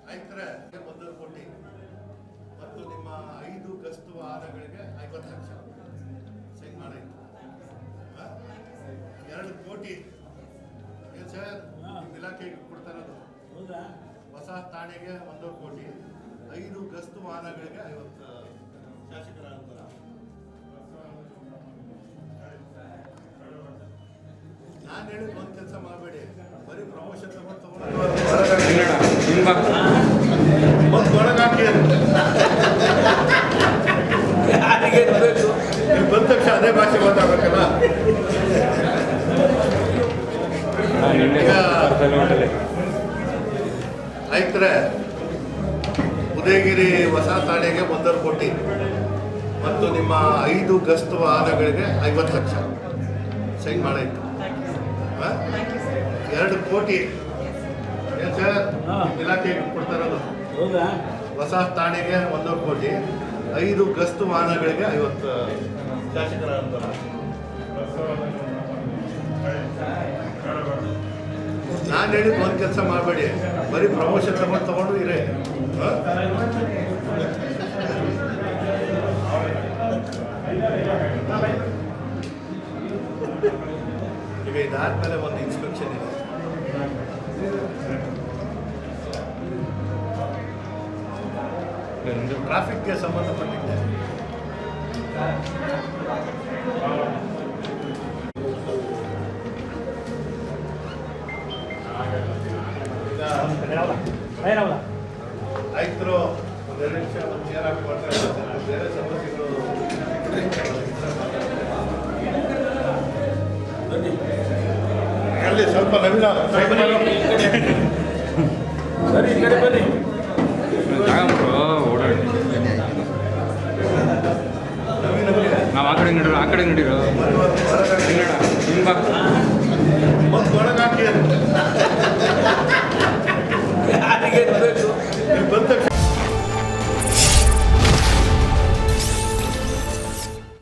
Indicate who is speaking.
Speaker 1: ರೈತರ 1 ಕೋಟಿ ಮತ್ತು ನಿಮ್ಮ 5 ಗಸ್ತು ವಾಹನಗಳಿಗೆ 50 ಲಕ್ಷ ಸೈನ್ ಮಾಡಾಯ್ತು. 2 ಕೋಟಿ ಏನು ಸರ್ ಇಲಾಖೆಗೆ ಕೊಡ್ತಾರದು. ಹೊಸ ಠಾಣೆಗೆ 1 ಕೋಟಿ, 5 ಗಸ್ತು ವಾಹನಗಳಿಗೆ 50 ಶಾಸಕರ ಅನುದಾನ. ನಾನು ಹೇಳಿದ ಒಂದು ಕೆಲಸ ಮಾಡಬೇಡಿ, ಬರೀ ಪ್ರಮೋಷನ್ ತಗೊಂಡು ಒಳಗಾಕಿ ಬಂದ ತಕ್ಷಣ ಅದೇ ಭಾಷೆ ಮಾತಾಡ್ಬೇಕಲ್ಲ. ಆಯ್ತರೆ ಉದಯಗಿರಿ ಹೊಸ ಠಾಣೆಗೆ 1 ಕೋಟಿ ಮತ್ತು ನಿಮ್ಮ 5 ಗಸ್ತು ವಾಹನಗಳಿಗೆ 50 ಲಕ್ಷ ಸೈನ್ ಮಾಡಾಯ್ತು. 2 ಕೋಟಿ ಏನು ಸರ್ ಇಲಾಖೆಗೆ ಕೊಡ್ತಾರದು. ಹೊಸ ಠಾಣೆಗೆ 1 ಕೋಟಿ, 5 ಗಸ್ತು ವಾಹನಗಳಿಗೆ 50 ಶಾಸಕರ ಅನುದಾನ. ನಾನು ಹೇಳಿದ ಒಂದು ಕೆಲಸ ಮಾಡಬೇಡಿ, ಬರೀ ಪ್ರಮೋಷನ್ ತಗೊಂಡು ಇರೇ. ಈಗ ಇದಾದ್ಮೇಲೆ ಒಂದು ಇನ್ಸ್ಪೆಕ್ಷನ್ ಇದೆ. ಟ್ರಾಫಿಕ್ಗೆ ಸಂಬಂಧಪಟ್ಟಿದೆ. ಆಯ್ತರು ಬೇರೆ ಸಮಸ್ಯೆಗಳು ಅಲ್ಲಿ ಸ್ವಲ್ಪ ನವೀನ ಸರಿ, ಈ ಕಡೆ ಬನ್ನಿ.